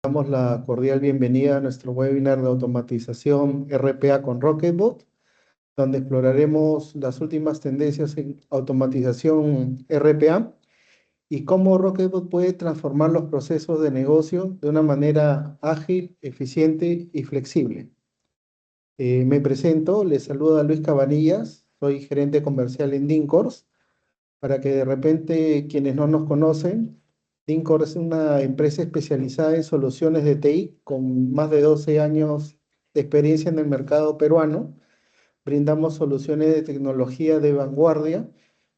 damos la cordial bienvenida a nuestro webinar de automatización RPA con Rocketbot, donde exploraremos las últimas tendencias en automatización RPA y cómo Rocketbot puede transformar los procesos de negocio de una manera ágil, eficiente y flexible. Me presento, les saluda Luis Cabanillas, soy gerente comercial en Dincors. Para que de repente quienes no nos conocen, Dincor es una empresa especializada en soluciones de TI con más de 12 años de experiencia en el mercado peruano. Brindamos soluciones de tecnología de vanguardia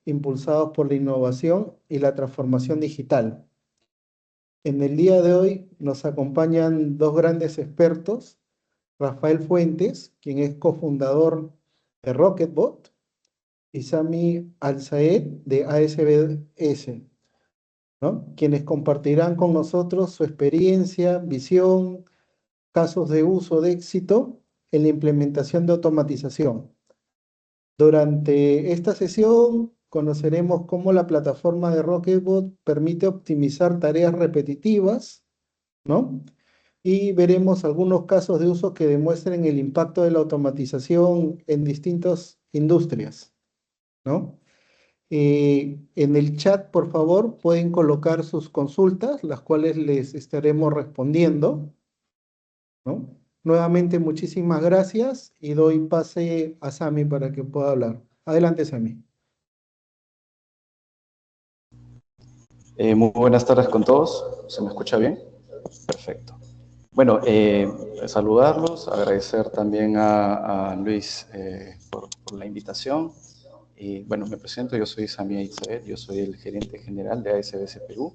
impulsados por la innovación y la transformación digital. En el día de hoy nos acompañan dos grandes expertos, Rafael Fuentes, quien es cofundador de Rocketbot, y Sami Al-Saed de ASBS, ¿no? Quienes compartirán con nosotros su experiencia, visión, casos de uso de éxito en la implementación de automatización. Durante esta sesión conoceremos cómo la plataforma de Rocketbot permite optimizar tareas repetitivas, ¿no? Y veremos algunos casos de uso que demuestren el impacto de la automatización en distintas industrias, ¿no? En el chat, por favor, pueden colocar sus consultas, las cuales les estaremos respondiendo, ¿no? Nuevamente, muchísimas gracias y doy pase a Sami para que pueda hablar. Adelante, Sami. Muy buenas tardes con todos. ¿Se me escucha bien? Perfecto. Bueno, saludarlos, agradecer también a Luis por la invitación. Bueno, me presento, yo soy Sami Al-Saed, yo soy el gerente general de ASBS Perú.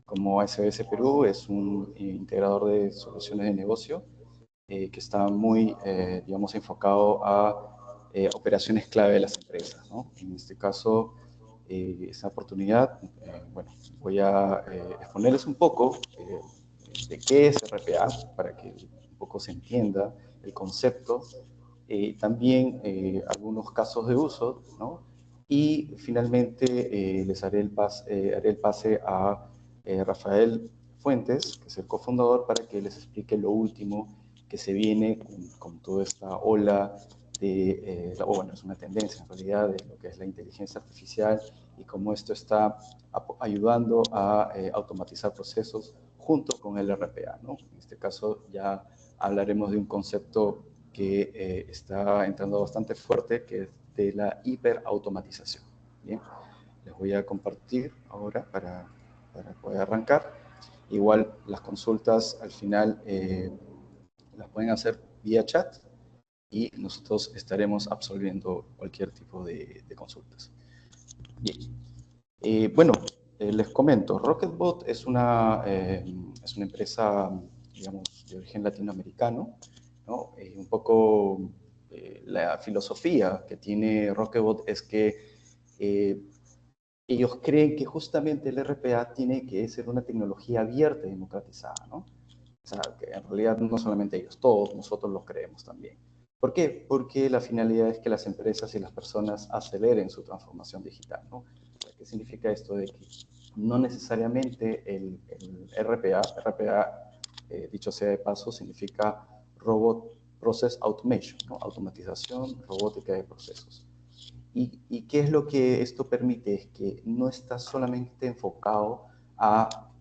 Como ASBS Perú es un integrador de soluciones de negocio que está muy, digamos, enfocado a operaciones clave de las empresas, ¿no? En este caso, esta oportunidad, bueno, voy a exponerles un poco de qué es RPA para que un poco se entienda el concepto, también algunos casos de uso, ¿no? Y finalmente les haré haré el pase a Rafael Fuentes, que es el cofundador, para que les explique lo último que se viene con toda esta ola de, bueno, es una tendencia en realidad de lo que es la inteligencia artificial y cómo esto está ayudando a automatizar procesos junto con el RPA, ¿no? En este caso ya hablaremos de un concepto que está entrando bastante fuerte, que es de la hiperautomatización. Bien, les voy a compartir ahora para poder arrancar. Igual las consultas al final las pueden hacer vía chat y nosotros estaremos absolviendo cualquier tipo de consultas. Bien. Bueno, les comento, Rocketbot es una empresa, digamos, de origen latinoamericano, ¿no? Un poco la filosofía que tiene Rocketbot es que ellos creen que justamente el RPA tiene que ser una tecnología abierta y democratizada, ¿no? O sea, que en realidad no solamente ellos, todos nosotros lo creemos también. ¿Por qué? Porque la finalidad es que las empresas y las personas aceleren su transformación digital, ¿no? ¿Qué significa esto? De que no necesariamente el RPA, dicho sea de paso, significa Robot Process Automation, ¿no? Automatización robótica de procesos. ¿Y qué es lo que esto permite? Es que no está solamente enfocado a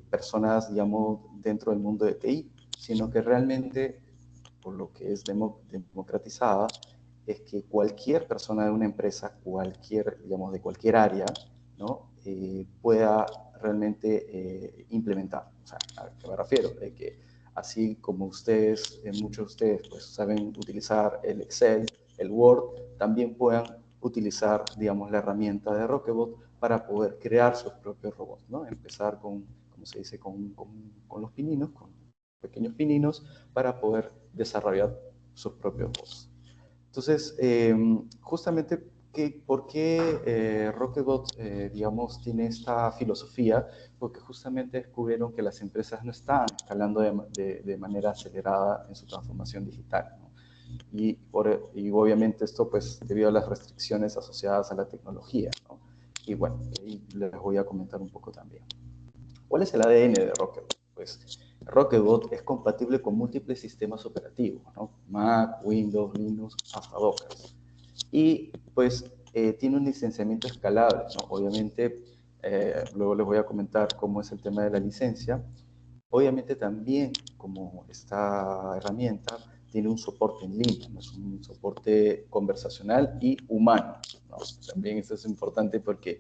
personas, digamos, dentro del mundo de TI, sino que realmente, por lo que es democratizada, es que cualquier persona de una empresa, digamos, de cualquier área, ¿no? Pueda realmente implementar. O sea, ¿a qué me refiero? De que así como ustedes, muchos de ustedes, pues saben utilizar el Excel, el Word, también puedan utilizar, digamos, la herramienta de Rocketbot para poder crear sus propios robots, ¿no? Empezar con, como se dice, con los pininos, con pequeños pininos, para poder desarrollar sus propios robots. Entonces, justamente, ¿por qué Rocketbot, digamos, tiene esta filosofía? Porque justamente descubrieron que las empresas no estaban escalando de manera acelerada en su transformación digital, ¿no? Y obviamente esto, pues, debido a las restricciones asociadas a la tecnología, ¿no? Y bueno, ahí les voy a comentar un poco también. ¿Cuál es el ADN de Rocketbot? Pues Rocketbot es compatible con múltiples sistemas operativos, ¿no? Mac, Windows, Linux, hasta Docker. Y pues tiene un licenciamiento escalable, ¿no? Obviamente, luego les voy a comentar cómo es el tema de la licencia. Obviamente también, como esta herramienta, tiene un soporte en línea, ¿no? Es un soporte conversacional y humano, ¿no? También eso es importante porque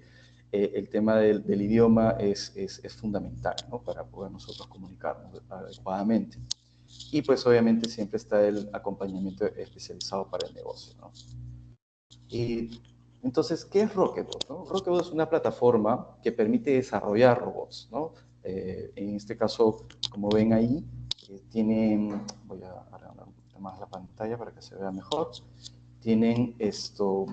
el tema del idioma es fundamental, ¿no? Para poder nosotros comunicarnos adecuadamente. Y pues obviamente siempre está el acompañamiento especializado para el negocio, ¿no? Y entonces, ¿qué es Rocketbot? ¿No? Rocketbot es una plataforma que permite desarrollar robots, ¿no? En este caso, como ven ahí, tienen, voy a agrandar un poquito más la pantalla para que se vea mejor, tienen este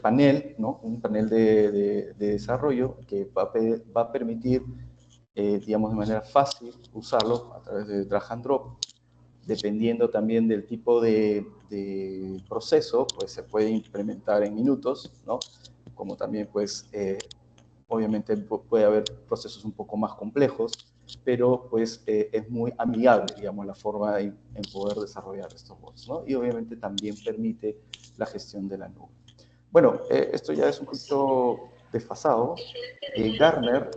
panel, ¿no? Un panel de desarrollo que va a permitir, digamos, de manera fácil usarlo a través de drag and drop. Dependiendo también del tipo de proceso, pues se puede implementar en minutos, ¿no? Como también, pues, obviamente puede haber procesos un poco más complejos, pero pues es muy amigable, digamos, la forma en poder desarrollar estos bots, ¿no? Y obviamente también permite la gestión de la nube. Bueno, esto ya es un poquito desfasado. Gartner,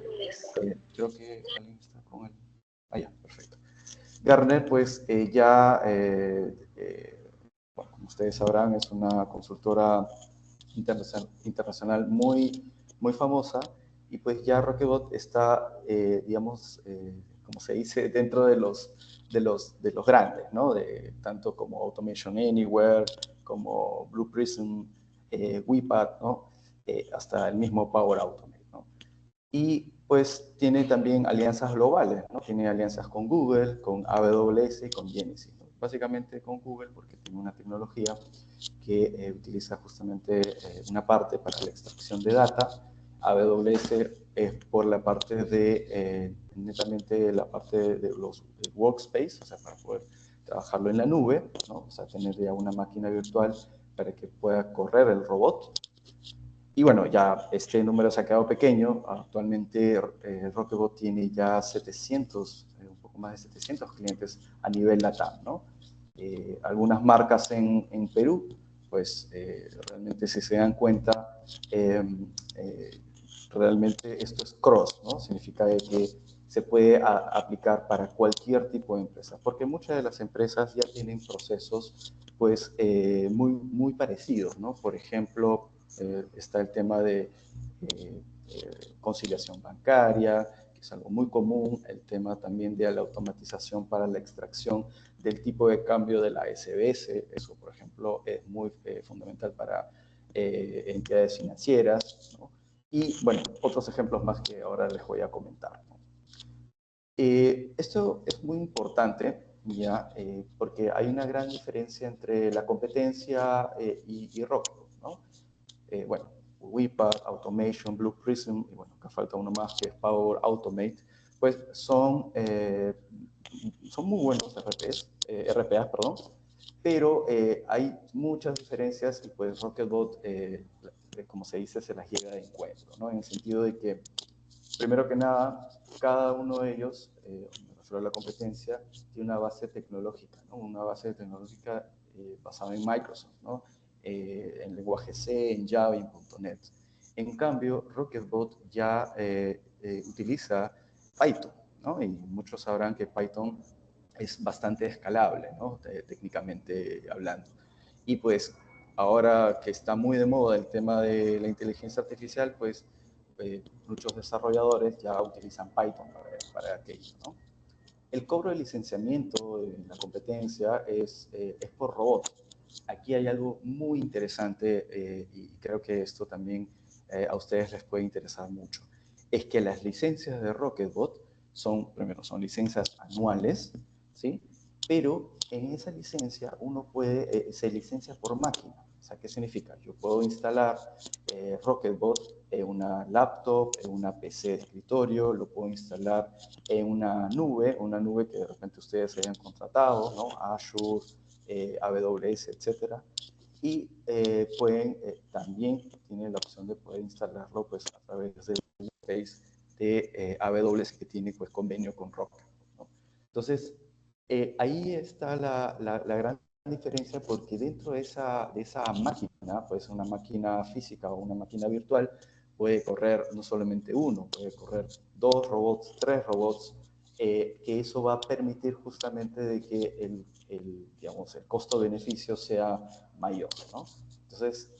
creo que alguien está con él. Ah, ya, perfecto. Gartner, pues bueno, como ustedes sabrán, es una consultora internacional muy famosa y pues ya Rocketbot está, digamos, como se dice, dentro de los grandes, ¿no? Tanto como Automation Anywhere, como Blue Prism, WePad, ¿no? Hasta el mismo Power Automate, ¿no? Y pues tiene también alianzas globales, ¿no? Tiene alianzas con Google, con AWS y con Genesis, ¿no? Básicamente con Google porque tiene una tecnología que utiliza justamente una parte para la extracción de data. AWS es por la parte netamente la parte de los workspace, o sea, para poder trabajarlo en la nube, ¿no? O sea, tener ya una máquina virtual para que pueda correr el robot. Y bueno, ya este número se ha quedado pequeño. Actualmente Rocketbot tiene ya 700, un poco más de 700 clientes a nivel LATAM, ¿no? Algunas marcas en Perú, pues realmente si se dan cuenta, realmente esto es cross, ¿no? Significa que se puede aplicar para cualquier tipo de empresa, porque muchas de las empresas ya tienen procesos pues muy parecidos, ¿no? Por ejemplo, está el tema de conciliación bancaria, que es algo muy común, el tema también de la automatización para la extracción del tipo de cambio de la SBS, eso por ejemplo es muy fundamental para entidades financieras, ¿no? Y bueno, otros ejemplos más que ahora les voy a comentar, ¿no? Esto es muy importante, ya, porque hay una gran diferencia entre la competencia y Rocketbot, ¿no? Bueno, WePad, Automation, Blue Prism, y bueno, acá falta uno más que es Power Automate, pues son muy buenos RPAs, perdón, pero hay muchas diferencias y pues Rocketbot, como se dice, se las llega de encuentro, ¿no? En el sentido de que, primero que nada, cada uno de ellos, me refiero a la competencia, tiene una base tecnológica, ¿no? Una base tecnológica basada en Microsoft, ¿no? En lenguaje C, en Java y en .NET. En cambio, Rocketbot ya utiliza Python, ¿no? Y muchos sabrán que Python es bastante escalable, ¿no? Técnicamente hablando. Y pues ahora que está muy de moda el tema de la inteligencia artificial, pues muchos desarrolladores ya utilizan Python para aquello, ¿no? El cobro de licenciamiento en la competencia es por robot. Aquí hay algo muy interesante y creo que esto también a ustedes les puede interesar mucho. Es que las licencias de Rocketbot primero, son licencias anuales, ¿sí? Pero en esa licencia uno se licencia por máquina. O sea, ¿qué significa? Yo puedo instalar Rocketbot en una laptop, en una PC de escritorio, lo puedo instalar en una nube que de repente ustedes hayan contratado, ¿no? Azure, AWS, etcétera. Y también tienen la opción de poder instalarlo pues, a través del interface de AWS que tiene pues convenio con Rocket, ¿no? Entonces, ahí está la gran diferencia, porque dentro de esa máquina, pues una máquina física o una máquina virtual, puede correr no solamente uno, puede correr 2 robots, 3 robots, que eso va a permitir justamente de que digamos, el costo-beneficio sea mayor, ¿no? Entonces,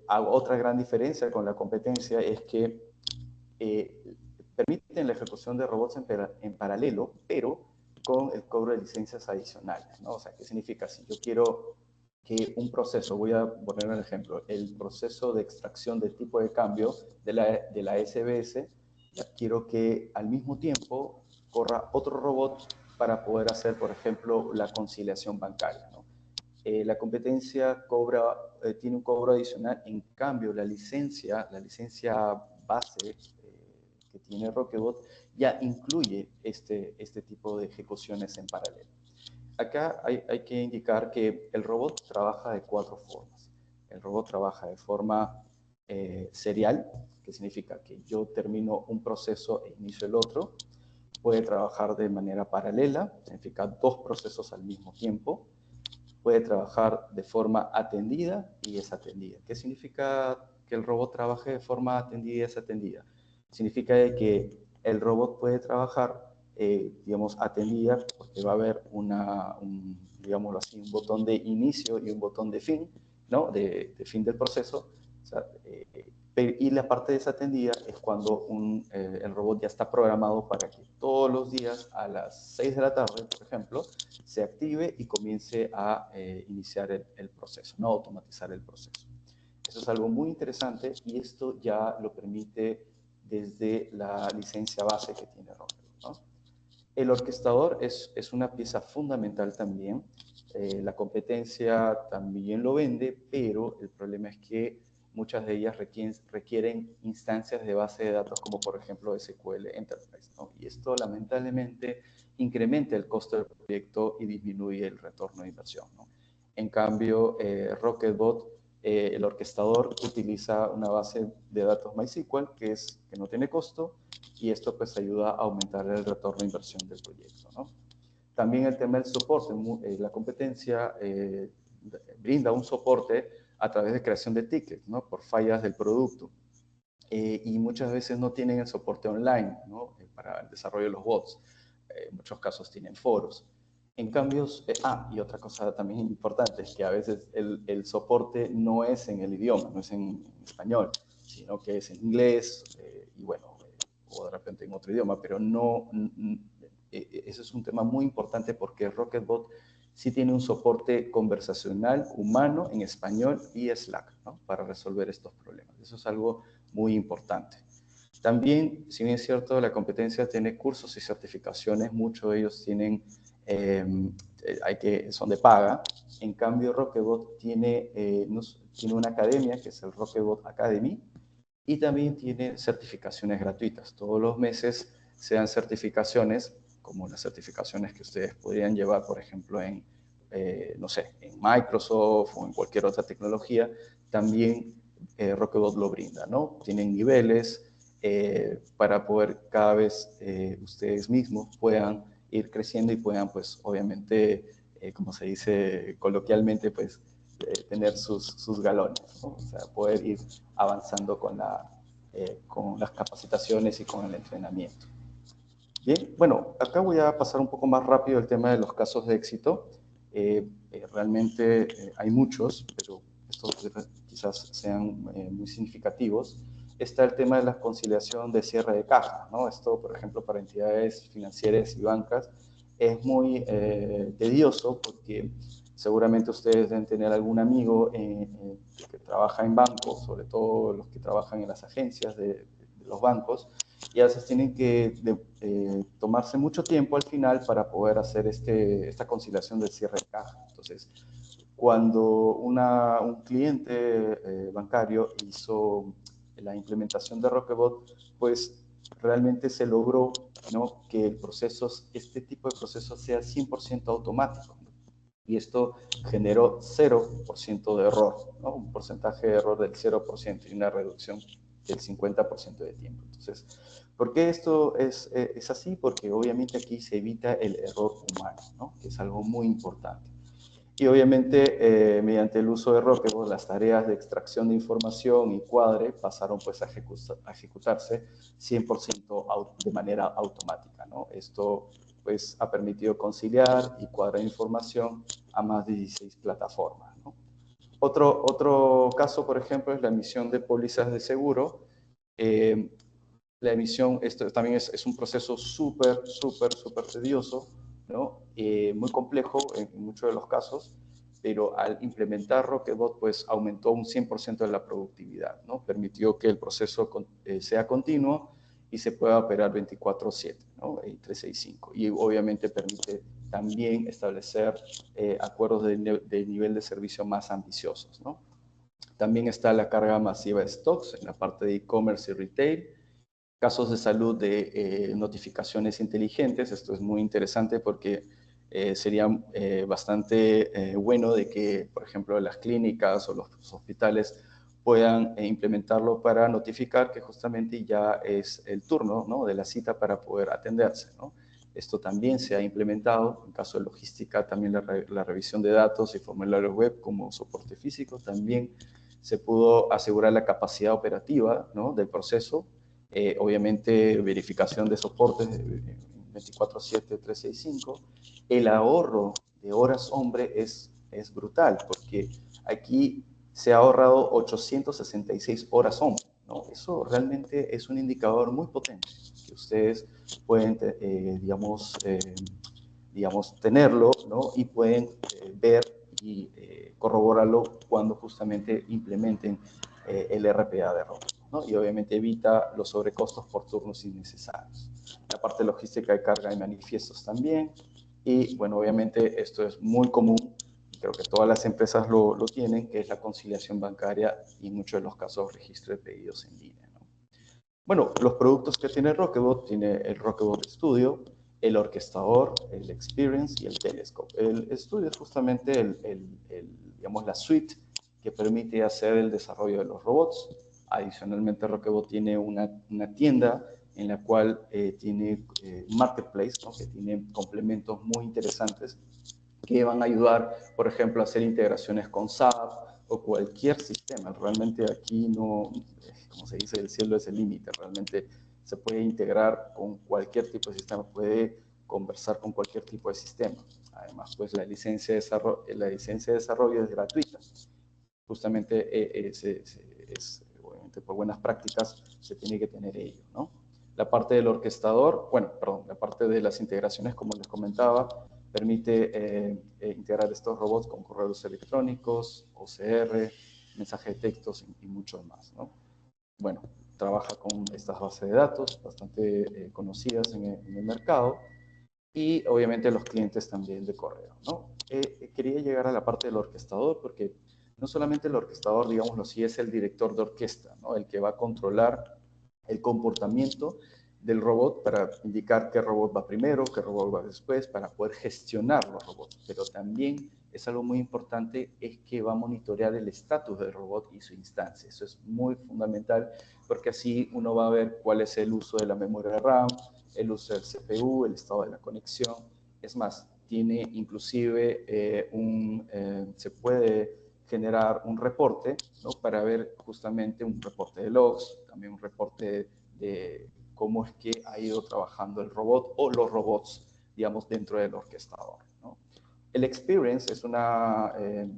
otra gran diferencia con la competencia es que permiten la ejecución de robots en paralelo, pero con el cobro de licencias adicionales, ¿no? O sea, ¿qué significa? Si yo quiero que un proceso, voy a poner un ejemplo, el proceso de extracción de tipo de cambio de la SBS, ya quiero que al mismo tiempo corra otro robot para poder hacer, por ejemplo, la conciliación bancaria, ¿no? La competencia tiene un cobro adicional. En cambio, la licencia base que tiene Rocketbot ya incluye este tipo de ejecuciones en paralelo. Acá hay que indicar que el robot trabaja de 4 formas. El robot trabaja de forma serial, que significa que yo termino un proceso e inicio el otro. Puede trabajar de manera paralela, significa 2 procesos al mismo tiempo. Puede trabajar de forma atendida y desatendida. ¿Qué significa que el robot trabaje de forma atendida y desatendida? Significa que el robot puede trabajar, digamos, atendida, porque va a haber digámoslo así, un botón de inicio y un botón de fin, ¿no? De fin del proceso. O sea, y la parte desatendida es cuando el robot ya está programado para que todos los días a las 6 de la tarde, por ejemplo, se active y comience a iniciar el proceso, no automatizar el proceso. Eso es algo muy interesante y esto ya lo permite desde la licencia base que tiene Rocket, ¿no? El orquestador es una pieza fundamental también. La competencia también lo vende, pero el problema es que muchas de ellas requieren instancias de base de datos como por ejemplo SQL Enterprise, ¿no? Y esto lamentablemente incrementa el costo del proyecto y disminuye el retorno de inversión, ¿no? En cambio, Rocketbot, el orquestador, utiliza una base de datos MySQL que no tiene costo, y esto pues ayuda a aumentar el retorno de inversión del proyecto, ¿no? También el tema del soporte. La competencia brinda un soporte a través de creación de tickets, ¿no? Por fallas del producto. Y muchas veces no tienen el soporte online, ¿no? Para el desarrollo de los bots. En muchos casos tienen foros. En cambio, y otra cosa también importante es que a veces el soporte no es en el idioma, no es en español, sino que es en inglés y bueno, o de repente en otro idioma, pero no, eso es un tema muy importante porque Rocketbot sí tiene un soporte conversacional humano en español y Slack, ¿no? Para resolver estos problemas. Eso es algo muy importante. También, si bien es cierto, la competencia tiene cursos y certificaciones, muchos de ellos son de paga. En cambio, Rocketbot tiene una academia, que es el Rocketbot Academy, y también tiene certificaciones gratuitas. Todos los meses se dan certificaciones, como las certificaciones que ustedes podrían llevar, por ejemplo, no sé, en Microsoft o en cualquier otra tecnología. También Rocketbot lo brinda, ¿no? Tienen niveles para poder cada vez ustedes mismos puedan ir creciendo y puedan, pues, obviamente, como se dice coloquialmente, pues, tener sus galones, ¿no? O sea, poder ir avanzando con las capacitaciones y con el entrenamiento. Bien, bueno, acá voy a pasar un poco más rápido el tema de los casos de éxito. Realmente hay muchos, pero estos quizás sean muy significativos. Está el tema de la conciliación de cierre de caja, ¿no? Esto, por ejemplo, para entidades financieras y bancas es muy tedioso porque seguramente ustedes deben tener algún amigo que trabaja en bancos, sobre todo los que trabajan en las agencias de los bancos, y a veces tienen que tomarse mucho tiempo al final para poder hacer esta conciliación del cierre de caja. Entonces, cuando un cliente bancario hizo la implementación de Rocketbot, pues realmente se logró, ¿no?, que este tipo de procesos sea 100% automático. Y esto generó 0% de error, ¿no? Un porcentaje de error del 0% y una reducción del 50% de tiempo. Entonces, ¿por qué esto es así? Porque obviamente aquí se evita el error humano, ¿no? Que es algo muy importante. Y obviamente, mediante el uso de Rocketbot, las tareas de extracción de información y cuadre pasaron pues a ejecutarse 100% de manera automática, ¿no? Esto pues ha permitido conciliar y cuadrar información a más de 16 plataformas, ¿no? Otro caso, por ejemplo, es la emisión de pólizas de seguro. La emisión, esto también es un proceso súper tedioso, ¿no? Muy complejo en muchos de los casos, pero al implementar Rocketbot, pues aumentó un 100% de la productividad, ¿no? Permitió que el proceso sea continuo y se pueda operar 24/7, ¿no? Y 365. Y obviamente permite también establecer acuerdos de nivel de servicio más ambiciosos, ¿no? También está la carga masiva de stocks en la parte de e-commerce y retail, casos de salud de notificaciones inteligentes. Esto es muy interesante porque sería bastante bueno de que, por ejemplo, las clínicas o los hospitales puedan implementarlo para notificar que justamente ya es el turno, ¿no?, de la cita para poder atenderse, ¿no? Esto también se ha implementado. En caso de logística, también la revisión de datos y formularios web como soporte físico, también se pudo asegurar la capacidad operativa, ¿no?, del proceso. Obviamente, verificación de soportes 24/7, 365. El ahorro de horas hombre es brutal, porque aquí se ha ahorrado 866 horas hombre, ¿no? Eso realmente es un indicador muy potente que ustedes pueden, digamos, tenerlo, ¿no? Y pueden ver y corroborarlo cuando justamente implementen el RPA de Rocketbot, ¿no? Y obviamente evita los sobrecostos por turnos innecesarios. La parte logística de carga de manifiestos también. Y bueno, obviamente esto es muy común, creo que todas las empresas lo tienen, que es la conciliación bancaria y en muchos de los casos registro de pedidos en línea, ¿no? Bueno, los productos que tiene Rocketbot, tiene el Rocketbot Studio, el orquestador, el Experience y el Telescope. El Studio es justamente digamos, la suite que permite hacer el desarrollo de los robots. Adicionalmente, Rocketbot tiene una tienda en la cual tiene un marketplace, ¿no?, que tiene complementos muy interesantes que van a ayudar, por ejemplo, a hacer integraciones con SAP o cualquier sistema. Realmente aquí no, como se dice, el cielo es el límite. Realmente se puede integrar con cualquier tipo de sistema, puede conversar con cualquier tipo de sistema. Además, pues la licencia de desarrollo es gratuita. Justamente obviamente por buenas prácticas se tiene que tener ello, ¿no? La parte del orquestador, bueno, perdón, la parte de las integraciones, como les comentaba, permite integrar estos robots con correos electrónicos, OCR, mensajes de textos y mucho más, ¿no? Bueno, trabaja con estas bases de datos bastante conocidas en el mercado y obviamente los clientes también de correo, ¿no? Quería llegar a la parte del orquestador porque no solamente el orquestador, digámoslo así, es el director de orquesta, ¿no?, el que va a controlar el comportamiento del robot para indicar qué robot va primero, qué robot va después, para poder gestionar los robots. Pero también es algo muy importante, es que va a monitorear el estatus del robot y su instancia. Eso es muy fundamental porque así uno va a ver cuál es el uso de la memoria RAM, el uso del CPU, el estado de la conexión. Es más, tiene inclusive se puede generar un reporte, ¿no?, para ver justamente un reporte de logs, también un reporte de cómo es que ha ido trabajando el robot o los robots, digamos, dentro del orquestador, ¿no? El Experience es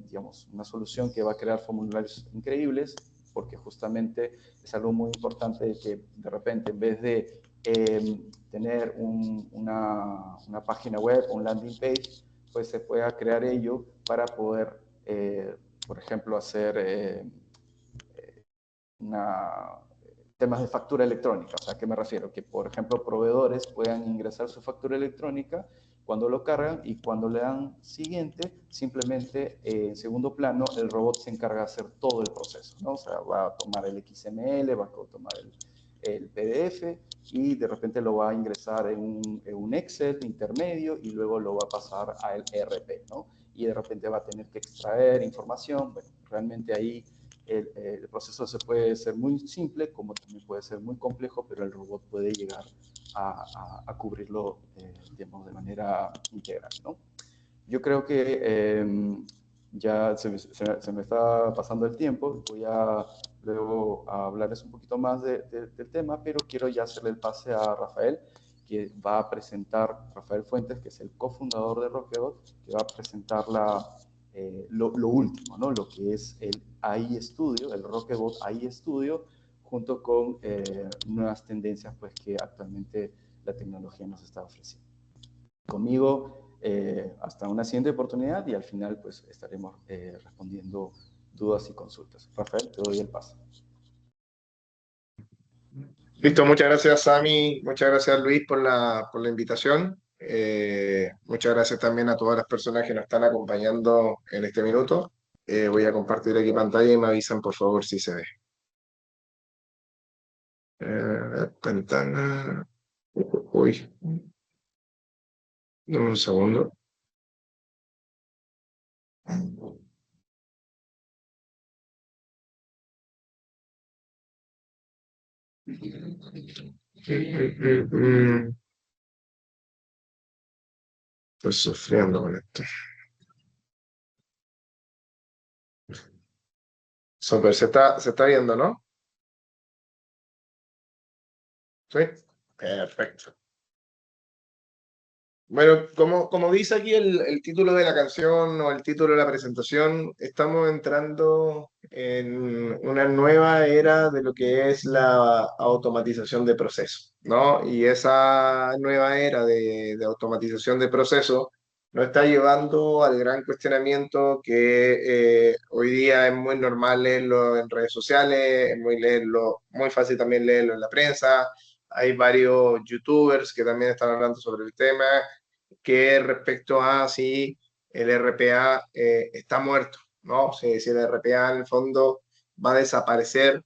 digamos, una solución que va a crear formularios increíbles porque justamente es algo muy importante de que de repente en vez de tener una página web, un landing page, pues se pueda crear ello para poder, por ejemplo, hacer temas de factura electrónica. O sea, ¿a qué me refiero? Que, por ejemplo, proveedores puedan ingresar su factura electrónica cuando lo cargan y cuando le dan siguiente, simplemente en segundo plano el robot se encarga de hacer todo el proceso, ¿no? O sea, va a tomar el XML, va a tomar el PDF y de repente lo va a ingresar en un Excel intermedio y luego lo va a pasar al ERP, ¿no? Y de repente va a tener que extraer información. Bueno, realmente ahí el proceso se puede ser muy simple, como también puede ser muy complejo, pero el robot puede llegar a cubrirlo, digamos, de manera integral, ¿no? Yo creo que ya se me está pasando el tiempo. Voy a luego a hablarles un poquito más del tema, pero quiero ya hacerle el pase a Rafael, que va a presentar, Rafael Fuentes, que es el cofundador de Rocketbot, que va a presentar lo último, ¿no? Lo que es el AI Studio, el Rocketbot AI Studio, junto con nuevas tendencias pues, que actualmente la tecnología nos está ofreciendo. Conmigo hasta una siguiente oportunidad y al final pues estaremos respondiendo dudas y consultas. Rafael, te doy el paso. Listo, muchas gracias Sami, muchas gracias Luis por la invitación. Muchas gracias también a todas las personas que nos están acompañando en este minuto. Voy a compartir aquí pantalla y me avisan por favor si se ve. Ventana. Uy, dame un segundo. Estoy sufriendo con esto. Super, se está viendo, ¿no? Sí, perfecto. Bueno, como dice aquí el título de la canción o el título de la presentación, estamos entrando en una nueva era de lo que es la automatización de procesos, ¿no? Y esa nueva era de automatización de procesos nos está llevando al gran cuestionamiento que hoy día es muy normal leerlo en redes sociales, es muy fácil también leerlo en la prensa. Hay varios youtubers que también están hablando sobre el tema, que respecto a si el RPA está muerto, ¿no? Si el RPA en el fondo va a desaparecer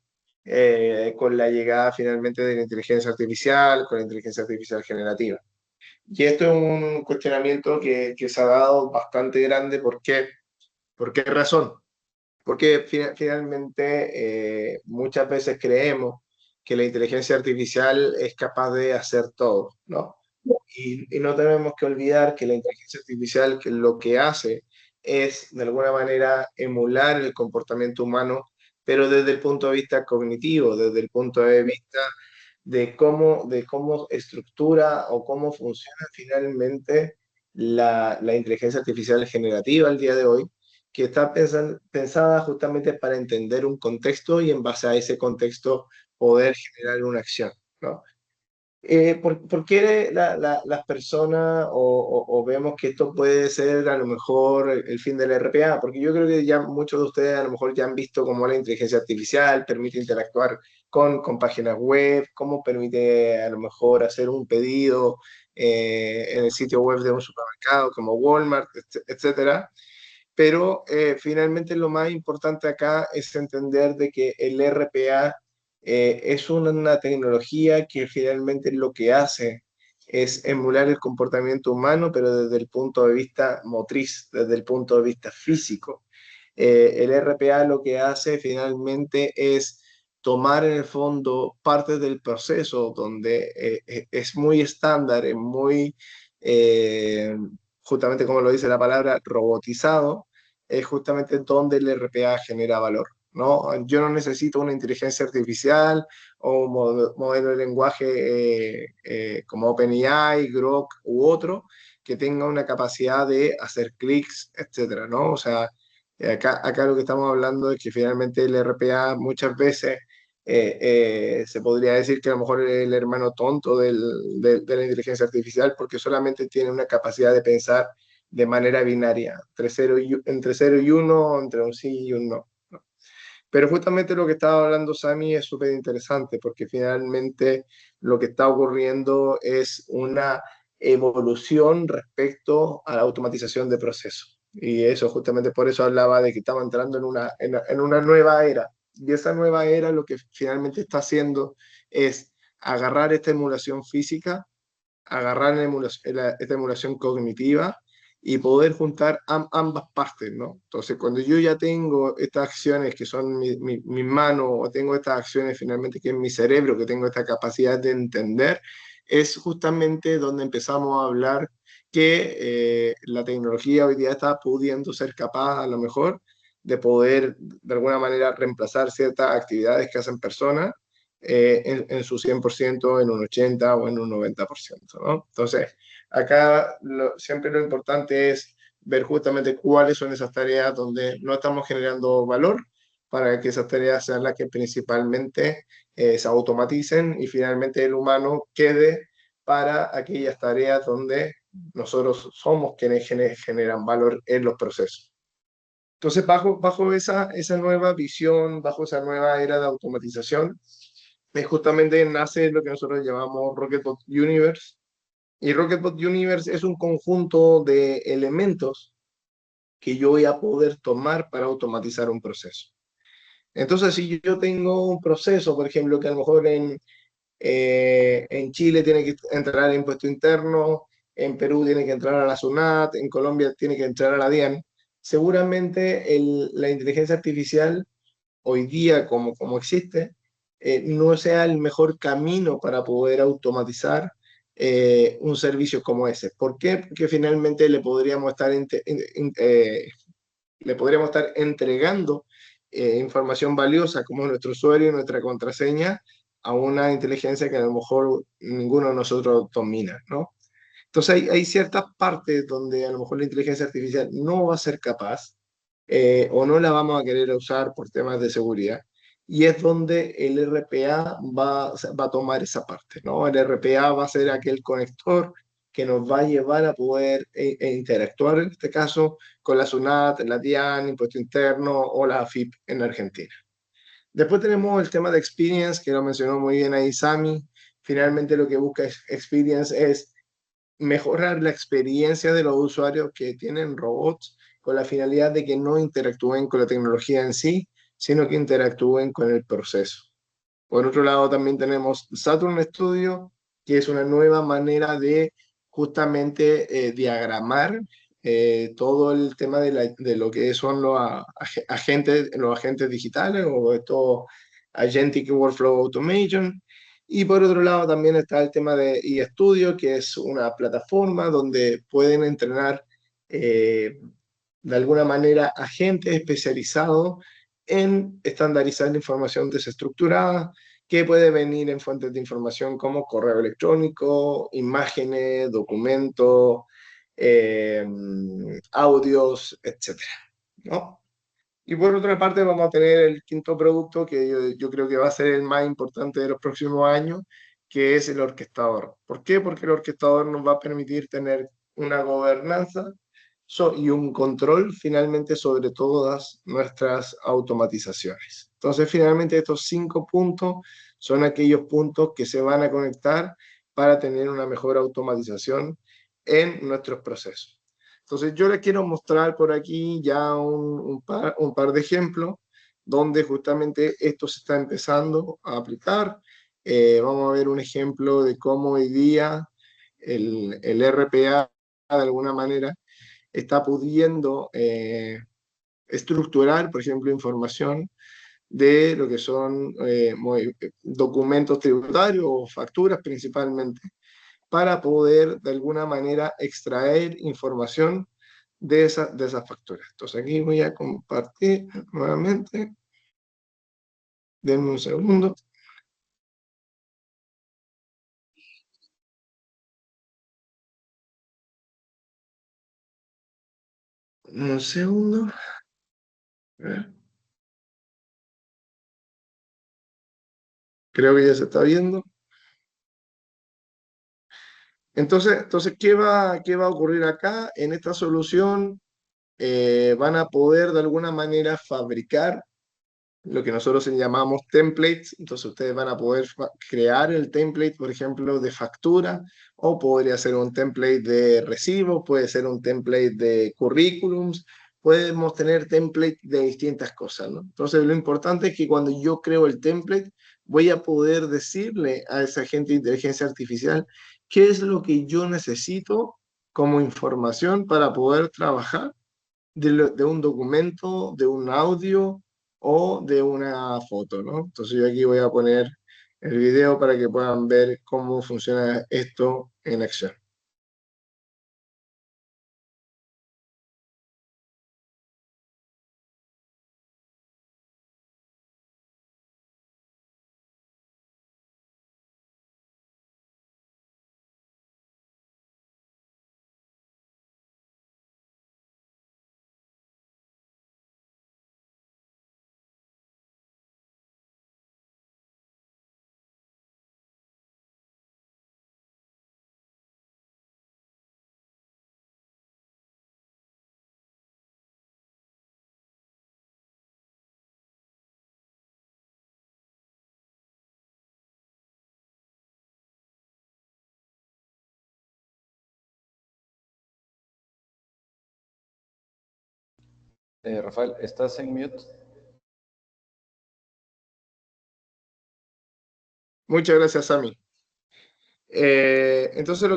con la llegada finalmente de la inteligencia artificial, con la inteligencia artificial generativa. Y esto es un cuestionamiento que se ha dado bastante grande. ¿Por qué? ¿Por qué razón? Porque finalmente muchas veces creemos que la inteligencia artificial es capaz de hacer todo, ¿no? Y no tenemos que olvidar que la inteligencia artificial que lo que hace es, de alguna manera, emular el comportamiento humano, pero desde el punto de vista cognitivo, desde el punto de vista de cómo estructura o cómo funciona finalmente la inteligencia artificial generativa al día de hoy, que está pensada justamente para entender un contexto y en base a ese contexto poder generar una acción, ¿no? ¿Por qué las personas o vemos que esto puede ser a lo mejor el fin del RPA? Porque yo creo que ya muchos de ustedes a lo mejor ya han visto cómo la inteligencia artificial permite interactuar con páginas web, cómo permite a lo mejor hacer un pedido en el sitio web de un supermercado como Walmart, etcétera. Pero finalmente lo más importante acá es entender de que el RPA es una tecnología que finalmente lo que hace es emular el comportamiento humano, pero desde el punto de vista motriz, desde el punto de vista físico. El RPA lo que hace finalmente es tomar en el fondo parte del proceso donde es muy estándar, es muy, justamente como lo dice la palabra, robotizado, es justamente donde el RPA genera valor, ¿no? Yo no necesito una inteligencia artificial o un modelo de lenguaje como OpenAI, Grok u otro que tenga una capacidad de hacer clics, etcétera, ¿no? O sea, acá lo que estamos hablando es que finalmente el RPA muchas veces se podría decir que a lo mejor es el hermano tonto de la inteligencia artificial porque solamente tiene una capacidad de pensar de manera binaria, entre 0 y 1, entre un sí y un no. Pero justamente lo que estaba hablando Sami es súper interesante porque finalmente lo que está ocurriendo es una evolución respecto a la automatización de procesos. Y eso justamente por eso hablaba de que estamos entrando en una nueva era. Y esa nueva era lo que finalmente está haciendo es agarrar esta emulación física, agarrar esta emulación cognitiva y poder juntar ambas partes, ¿no? Entonces, cuando yo ya tengo estas acciones que son mi mano, o tengo estas acciones finalmente que es mi cerebro, que tengo esta capacidad de entender, es justamente donde empezamos a hablar que la tecnología hoy día está pudiendo ser capaz, a lo mejor, de poder, de alguna manera, reemplazar ciertas actividades que hacen personas en su 100%, en un 80% o en un 90%, ¿no? Entonces, acá siempre lo importante es ver justamente cuáles son esas tareas donde no estamos generando valor para que esas tareas sean las que principalmente se automaticen y finalmente el humano quede para aquellas tareas donde nosotros somos quienes generan valor en los procesos. Entonces, bajo esa nueva visión, bajo esa nueva era de automatización, justamente nace lo que nosotros llamamos Rocketbot Universe. Y Rocketbot Universe es un conjunto de elementos que yo voy a poder tomar para automatizar un proceso. Entonces, si yo tengo un proceso, por ejemplo, que a lo mejor en Chile tiene que entrar a impuesto interno, en Perú tiene que entrar a la SUNAT, en Colombia tiene que entrar a la DIAN, seguramente la inteligencia artificial hoy día como existe, no sea el mejor camino para poder automatizar un servicio como ese. ¿Por qué? Porque finalmente le podríamos estar entregando información valiosa como nuestro usuario y nuestra contraseña a una inteligencia que a lo mejor ninguno de nosotros domina, ¿no? Entonces hay ciertas partes donde a lo mejor la inteligencia artificial no va a ser capaz o no la vamos a querer usar por temas de seguridad. Y es donde el RPA va a tomar esa parte, ¿no? El RPA va a ser aquel conector que nos va a llevar a poder interactuar, en este caso, con la SUNAT, la DIAN, Impuesto Interno o la AFIP en Argentina. Después tenemos el tema de Experience, que lo mencionó muy bien ahí Sami. Finalmente lo que busca Experience es mejorar la experiencia de los usuarios que tienen robots con la finalidad de que no interactúen con la tecnología en sí, sino que interactúen con el proceso. Por otro lado, también tenemos Saturn Studio, que es una nueva manera de justamente diagramar todo el tema de lo que son los agentes digitales o estos Agentic Workflow Automation. Y por otro lado también está el tema de eStudio, que es una plataforma donde pueden entrenar de alguna manera agentes especializados en estandarizar la información desestructurada, que puede venir en fuentes de información como correo electrónico, imágenes, documentos, audios, etcétera, ¿no? Y por otra parte vamos a tener el quinto producto que yo creo que va a ser el más importante de los próximos años, que es el orquestador. ¿Por qué? Porque el orquestador nos va a permitir tener una gobernanza y un control finalmente sobre todas nuestras automatizaciones. Entonces, finalmente estos 5 puntos son aquellos puntos que se van a conectar para tener una mejor automatización en nuestros procesos. Entonces, yo les quiero mostrar por aquí ya un par de ejemplos donde justamente esto se está empezando a aplicar. Vamos a ver un ejemplo de cómo hoy día el RPA, de alguna manera, está pudiendo estructurar, por ejemplo, información de lo que son documentos tributarios o facturas principalmente, para poder de alguna manera extraer información de esas facturas. Entonces aquí voy a compartir nuevamente. Denme un segundo. Un segundo. A ver. Creo que ya se está viendo. Entonces ¿qué va a ocurrir acá? En esta solución van a poder de alguna manera fabricar lo que nosotros llamamos templates. Entonces ustedes van a poder crear el template, por ejemplo, de factura, o podría ser un template de recibo, puede ser un template de currículums, podemos tener templates de distintas cosas, ¿no? Entonces lo importante es que cuando yo creo el template, voy a poder decirle a esa agente de inteligencia artificial qué es lo que yo necesito como información para poder trabajar de un documento, de un audio o de una foto, ¿no? Entonces yo aquí voy a poner el video para que puedan ver cómo funciona esto en acción. Rafael, ¿estás en mute? Muchas gracias, Sami. Entonces,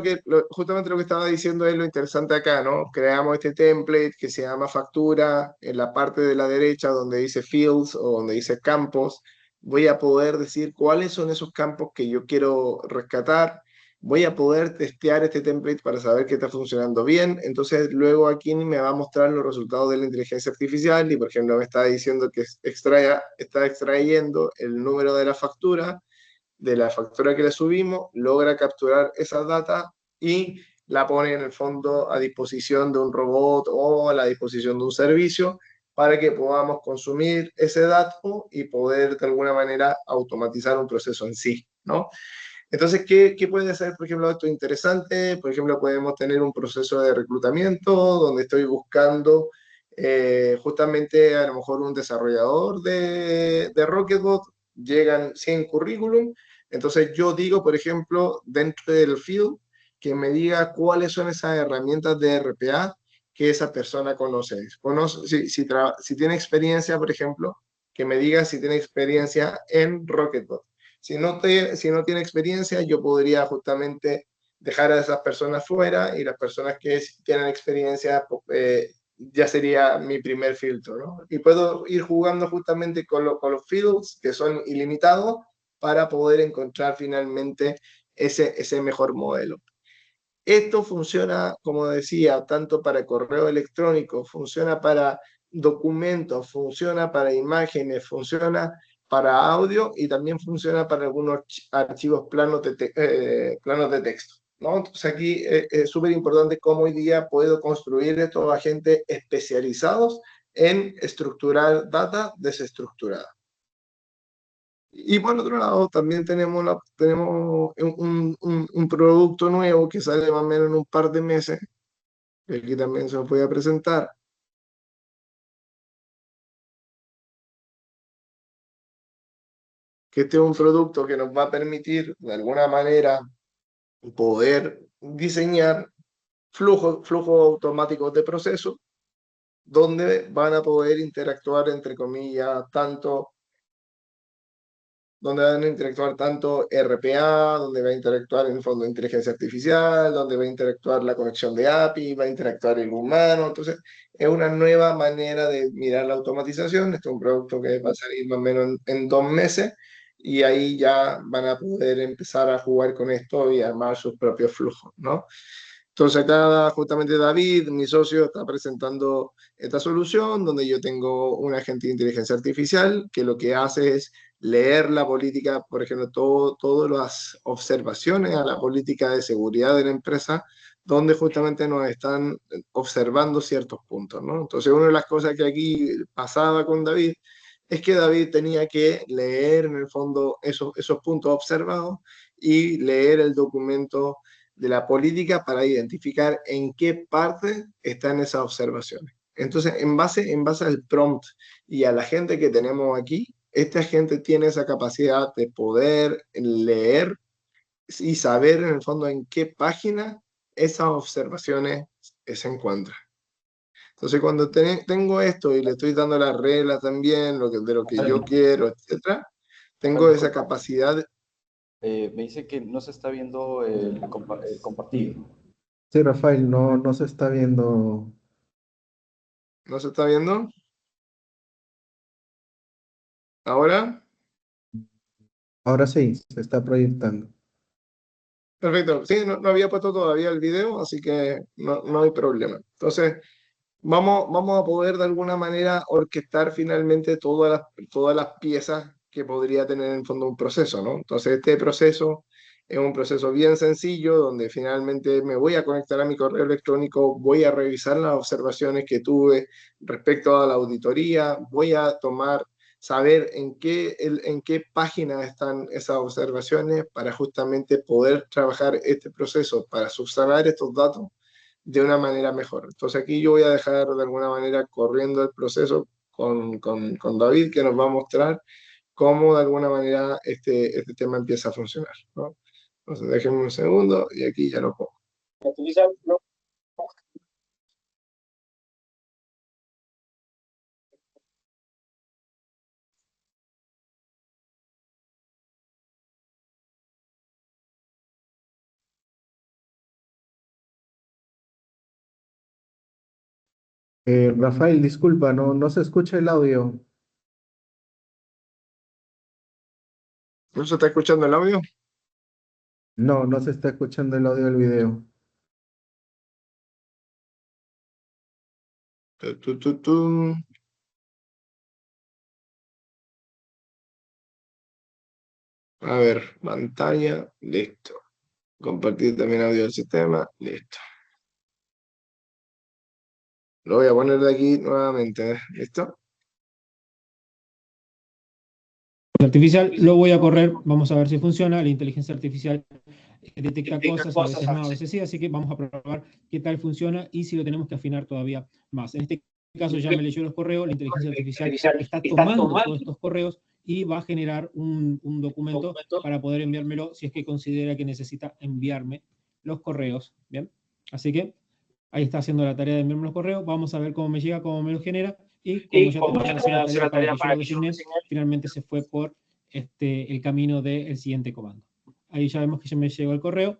justamente lo que estaba diciendo es lo interesante acá, ¿no? Creamos este template que se llama factura. En la parte de la derecha, donde dice fields o donde dice campos, voy a poder decir cuáles son esos campos que yo quiero rescatar. Voy a poder testear este template para saber que está funcionando bien. Entonces, luego aquí me va a mostrar los resultados de la inteligencia artificial y, por ejemplo, me está diciendo que está extrayendo el número de la factura que le subimos, logra capturar esa data y la pone en el fondo a disposición de un robot o a la disposición de un servicio para que podamos consumir ese dato y poder de alguna manera automatizar un proceso en sí, ¿no? Entonces, ¿qué puede ser, por ejemplo, esto interesante? Por ejemplo, podemos tener un proceso de reclutamiento donde estoy buscando justamente a lo mejor un desarrollador de Rocketbot, llegan 100 currículum, entonces yo digo, por ejemplo, dentro del field, que me diga cuáles son esas herramientas de RPA que esa persona conoce. Si tiene experiencia, por ejemplo, que me diga si tiene experiencia en Rocketbot. Si no tiene experiencia, yo podría justamente dejar a esas personas fuera y las personas que tienen experiencia, ya sería mi primer filtro, ¿no? Y puedo ir jugando justamente con los fields que son ilimitados para poder encontrar finalmente ese mejor modelo. Esto funciona, como decía, tanto para correo electrónico, funciona para documentos, funciona para imágenes, funciona para audio y también funciona para algunos archivos planos de texto, ¿no? Entonces aquí es súper importante cómo hoy día puedo construir estos agentes especializados en estructurar data desestructurada. Y por otro lado, también tenemos un producto nuevo que sale más o menos en un par de meses, que aquí también se lo voy a presentar, que este es un producto que nos va a permitir, de alguna manera, poder diseñar flujos automáticos de proceso, donde van a poder interactuar, entre comillas, donde van a interactuar tanto RPA, donde va a interactuar en el fondo de inteligencia artificial, donde va a interactuar la conexión de API, va a interactuar el humano. Entonces, es una nueva manera de mirar la automatización. Este es un producto que va a salir más o menos en 2 meses y ahí ya van a poder empezar a jugar con esto y armar sus propios flujos, ¿no? Entonces acá justamente David, mi socio, está presentando esta solución donde yo tengo un agente de inteligencia artificial que lo que hace es leer la política, por ejemplo, todas las observaciones a la política de seguridad de la empresa, donde justamente nos están observando ciertos puntos, ¿no? Entonces una de las cosas que aquí pasaba con David es que David tenía que leer en el fondo esos puntos observados y leer el documento de la política para identificar en qué parte están esas observaciones. Entonces, en base al prompt y a la gente que tenemos aquí, esta gente tiene esa capacidad de poder leer y saber en el fondo en qué página esas observaciones se encuentran. Entonces, cuando tengo esto y le estoy dando las reglas también, de lo que yo quiero, etcétera, tengo Rafael, esa disculpa. capacidad. Me dice que no se está viendo el compartido. Sí, Rafael, no se está viendo. ¿No se está viendo? ¿Ahora? Ahora sí, se está proyectando. Perfecto. Sí, no había puesto todavía el video, así que no hay problema. Entonces, vamos a poder de alguna manera orquestar finalmente todas las piezas que podría tener en el fondo un proceso, ¿no? Entonces, este proceso es un proceso bien sencillo, donde finalmente me voy a conectar a mi correo electrónico, voy a revisar las observaciones que tuve respecto a la auditoría, voy a saber en qué página están esas observaciones para justamente poder trabajar este proceso, para subsanar estos datos de una manera mejor. Entonces aquí yo voy a dejar de alguna manera corriendo el proceso con David, que nos va a mostrar cómo de alguna manera este tema empieza a funcionar, ¿no? Entonces déjenme un segundo y aquí ya lo pongo. Rafael, disculpa, no se escucha el audio. ¿No se está escuchando el audio? No se está escuchando el audio del video. Tu, tu, tu, tu. A ver, pantalla, listo. Compartir también audio del sistema, listo. Lo voy a poner de aquí nuevamente, ¿listo? Artificial, lo voy a correr, vamos a ver si funciona. La inteligencia artificial detecta cosas, a veces no, a veces sí, así que vamos a probar qué tal funciona y si lo tenemos que afinar todavía más. En este caso ya me leyó los correos, la inteligencia artificial está tomando todos estos correos y va a generar un documento para poder enviármelo si es que considera que necesita enviarme los correos, ¿bien? Así que ahí está haciendo la tarea de enviarme los correos, vamos a ver cómo me llega, cómo me lo genera, y como ya terminé de hacer la tarea para que yo lo designé, finalmente se fue por el camino del siguiente comando. Ahí ya vemos que ya me llegó el correo,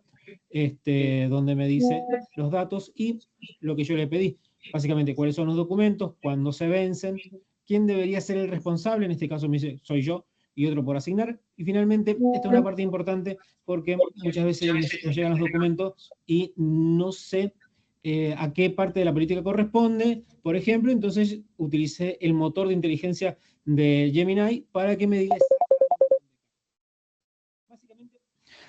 donde me dice los datos y lo que yo le pedí. Básicamente, cuáles son los documentos, cuándo se vencen, quién debería ser el responsable, en este caso me dice, soy yo, y otro por asignar. Y finalmente, esta es una parte importante porque muchas veces nos llegan los documentos y no sé a qué parte de la política corresponde, por ejemplo, entonces utilicé el motor de inteligencia de Gemini para que me diga básicamente,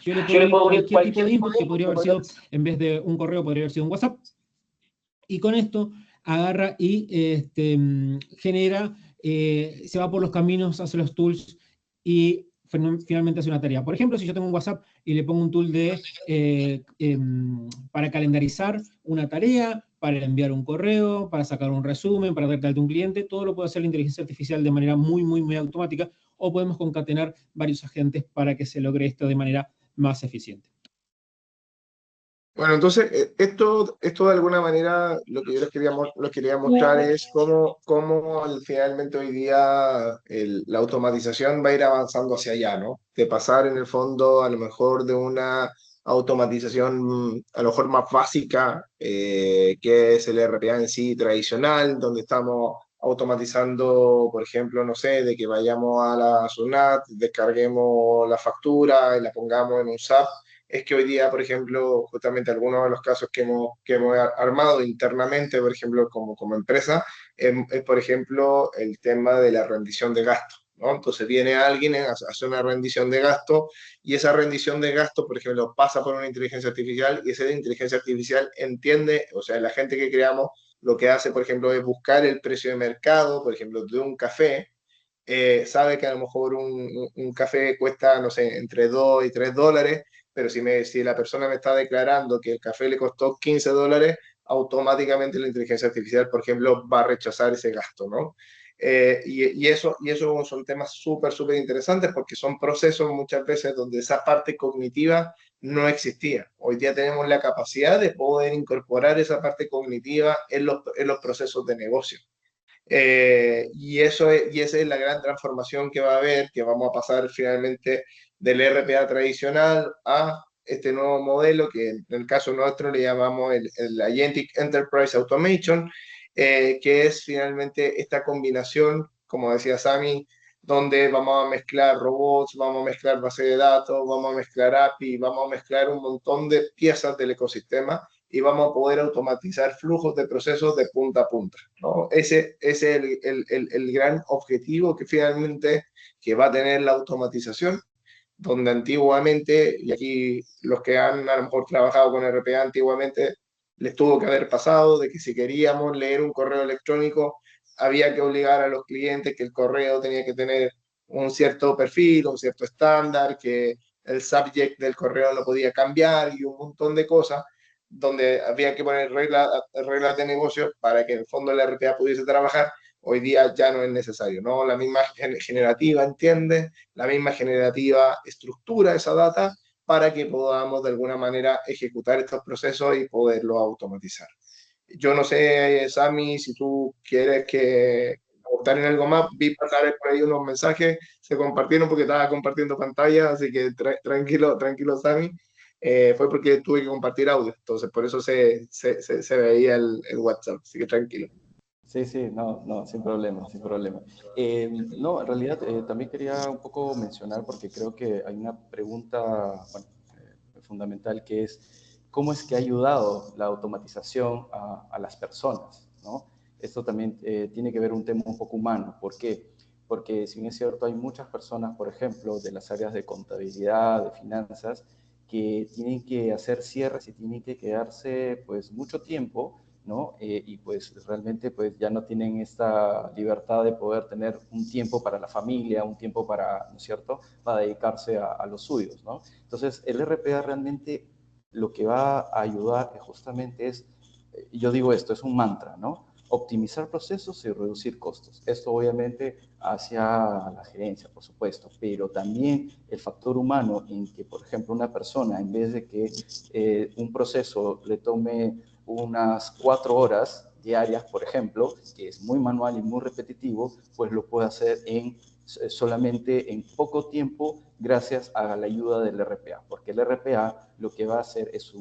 yo le puedo pedir cualquier tipo de input que podría haber sido, en vez de un correo, podría haber sido un WhatsApp, y con esto agarra y genera, se va por los caminos, hace los tools y finalmente hace una tarea. Por ejemplo, si yo tengo un WhatsApp y le pongo un tool para calendarizar una tarea, para enviar un correo, para sacar un resumen, para darte a un cliente, todo lo puede hacer la inteligencia artificial de manera muy automática, o podemos concatenar varios agentes para que se logre esto de manera más eficiente. Bueno, entonces, esto de alguna manera lo que yo les quería mostrar es cómo finalmente hoy día la automatización va a ir avanzando hacia allá, ¿no? De pasar en el fondo a lo mejor de una automatización a lo mejor más básica, que es el RPA en sí tradicional, donde estamos automatizando, por ejemplo, no sé, de que vayamos a la SUNAT, descarguemos la factura y la pongamos en un SAP. Es que hoy día, por ejemplo, justamente algunos de los casos que hemos armado internamente, por ejemplo, como empresa, es, por ejemplo, el tema de la rendición de gastos, ¿no? Entonces viene alguien, hace una rendición de gasto y esa rendición de gasto, por ejemplo, pasa por una inteligencia artificial y esa inteligencia artificial entiende, o sea, la gente que creamos lo que hace, por ejemplo, es buscar el precio de mercado, por ejemplo, de un café. Sabe que a lo mejor un café cuesta, no sé, entre 2 y 3 dólares, pero si la persona me está declarando que el café le costó 15 dólares, automáticamente la inteligencia artificial, por ejemplo, va a rechazar ese gasto, ¿no? Y eso son temas súper interesantes porque son procesos muchas veces donde esa parte cognitiva no existía. Hoy día tenemos la capacidad de poder incorporar esa parte cognitiva en los procesos de negocio. Y esa es la gran transformación que va a haber, que vamos a pasar finalmente del RPA tradicional a este nuevo modelo que en el caso nuestro le llamamos el Agentic Enterprise Automation, que es finalmente esta combinación, como decía Sami, donde vamos a mezclar robots, vamos a mezclar base de datos, vamos a mezclar API, vamos a mezclar un montón de piezas del ecosistema y vamos a poder automatizar flujos de procesos de punta a punta, ¿no? Ese es el gran objetivo que finalmente que va a tener la automatización, donde antiguamente, y aquí los que han a lo mejor trabajado con RPA antiguamente, les tuvo que haber pasado de que si queríamos leer un correo electrónico, había que obligar a los clientes que el correo tenía que tener un cierto perfil, un cierto estándar, que el subject del correo no podía cambiar y un montón de cosas donde había que poner reglas de negocio para que en el fondo la RPA pudiese trabajar. Hoy día ya no es necesario, ¿no? La misma generativa entiende, la misma generativa estructura esa data para que podamos de alguna manera ejecutar estos procesos y poderlos automatizar. Yo no sé, Sami, si tú quieres que aportar en algo más. Vi pasar por ahí unos mensajes, se compartieron porque estaba compartiendo pantalla, así que tranquilo, tranquilo, Sami. Fue porque tuve que compartir audio, entonces por eso se veía el WhatsApp, así que tranquilo. Sí, sí, no, no, sin problema, sin problema. No, en realidad también quería un poco mencionar, porque creo que hay una pregunta, bueno, fundamental, que es cómo es que ha ayudado la automatización a las personas, ¿no? Esto también tiene que ver un tema un poco humano. ¿Por qué? Porque si bien es cierto, hay muchas personas, por ejemplo, de las áreas de contabilidad, de finanzas, que tienen que hacer cierres y tienen que quedarse pues mucho tiempo, ¿no? Y pues realmente pues ya no tienen esta libertad de poder tener un tiempo para la familia, un tiempo para, ¿no es cierto?, para dedicarse a los suyos, ¿no? Entonces el RPA realmente lo que va a ayudar justamente es, yo digo esto, es un mantra, ¿no? Optimizar procesos y reducir costos. Esto obviamente hacia la gerencia, por supuesto, pero también el factor humano en que, por ejemplo, una persona, en vez de que un proceso le tome unas 4 horas diarias, por ejemplo, que es muy manual y muy repetitivo, pues lo puede hacer solamente en poco tiempo gracias a la ayuda del RPA, porque el RPA lo que va a hacer es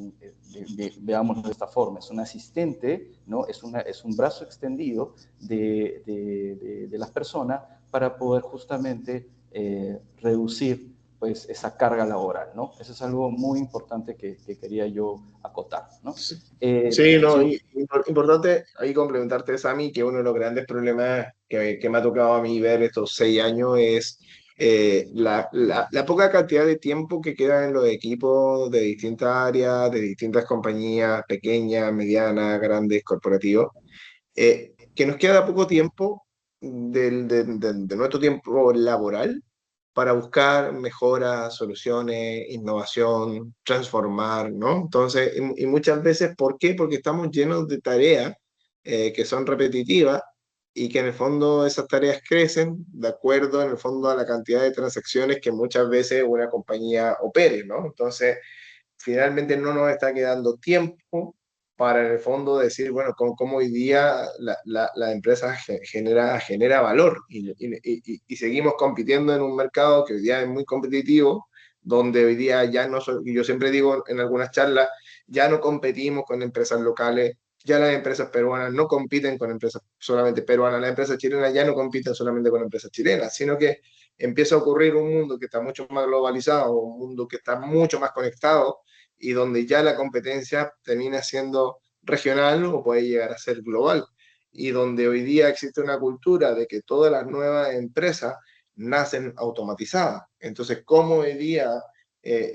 veámoslo de esta forma, es un asistente, ¿no? Es un brazo extendido de las personas para poder justamente reducir pues esa carga laboral, ¿no? Eso es algo muy importante que quería yo acotar, ¿no? Sí, no, importante ahí complementarte, Sami, que uno de los grandes problemas que me ha tocado a mí ver estos 6 años es la poca cantidad de tiempo que queda en los equipos de distintas áreas, de distintas compañías, pequeñas, medianas, grandes, corporativos, que nos queda poco tiempo de nuestro tiempo laboral para buscar mejoras, soluciones, innovación, transformar, ¿no? Entonces, y muchas veces, ¿por qué? Porque estamos llenos de tareas que son repetitivas y que en el fondo esas tareas crecen de acuerdo en el fondo a la cantidad de transacciones que muchas veces una compañía opere, ¿no? Entonces, finalmente no nos está quedando tiempo para en el fondo decir, bueno, cómo hoy día la empresa genera valor y seguimos compitiendo en un mercado que hoy día es muy competitivo, donde hoy día ya no, yo siempre digo en algunas charlas, ya no competimos con empresas locales, ya las empresas peruanas no compiten con empresas solamente peruanas, las empresas chilenas ya no compiten solamente con empresas chilenas, sino que empieza a ocurrir un mundo que está mucho más globalizado, un mundo que está mucho más conectado, y donde ya la competencia termina siendo regional o puede llegar a ser global, y donde hoy día existe una cultura de que todas las nuevas empresas nacen automatizadas. Entonces, ¿cómo hoy día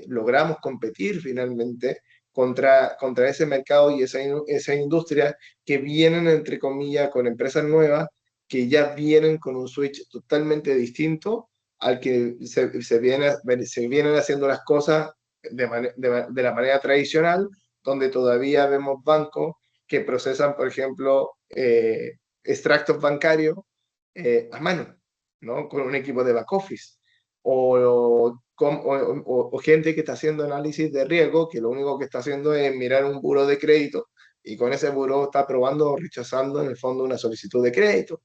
logramos competir finalmente contra ese mercado y esa industria que vienen, entre comillas, con empresas nuevas que ya vienen con un switch totalmente distinto al que se vienen haciendo las cosas de la manera tradicional, donde todavía vemos bancos que procesan, por ejemplo, extractos bancarios a mano, ¿no? Con un equipo de back office. O gente que está haciendo análisis de riesgo, que lo único que está haciendo es mirar un buró de crédito y con ese buró está aprobando o rechazando en el fondo una solicitud de crédito.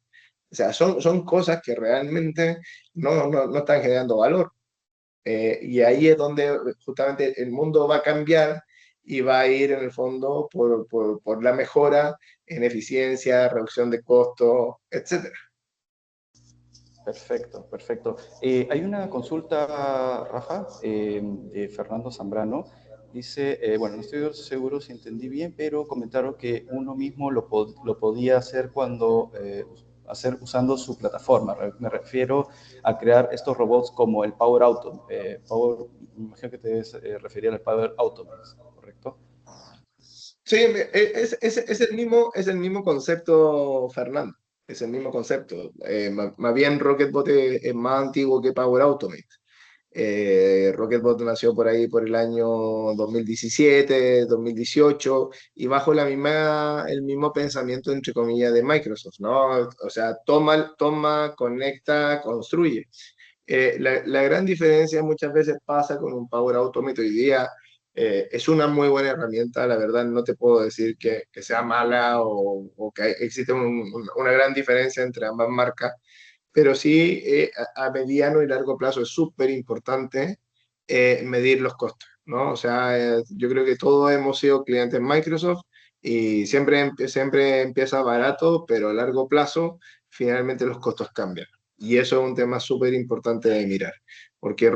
O sea, son cosas que realmente no están generando valor. Y ahí es donde justamente el mundo va a cambiar y va a ir en el fondo por la mejora en eficiencia, reducción de costos, etcétera. Perfecto, perfecto. Hay una consulta, Rafa, de Fernando Zambrano. Dice, bueno, no estoy seguro si entendí bien, pero comentaron que uno mismo lo podía hacer cuando usando su plataforma. Me refiero a crear estos robots como el Power Auto. Me imagino que te debes referir al Power Automate, ¿correcto? Sí, es el mismo concepto, Fernando. Es el mismo concepto. Más bien Rocketbot es más antiguo que Power Automate. Rocketbot nació por ahí por el año 2017, 2018, y bajo el mismo pensamiento, entre comillas, de Microsoft, ¿no? O sea, toma, conecta, construye. La gran diferencia muchas veces pasa con un Power Automate hoy día. Es una muy buena herramienta, la verdad no te puedo decir que sea mala o que existe una gran diferencia entre ambas marcas, pero sí a mediano y largo plazo es súper importante medir los costos, ¿no? O sea, yo creo que todos hemos sido clientes Microsoft y siempre empieza barato, pero a largo plazo finalmente los costos cambian. Y eso es un tema súper importante de mirar, porque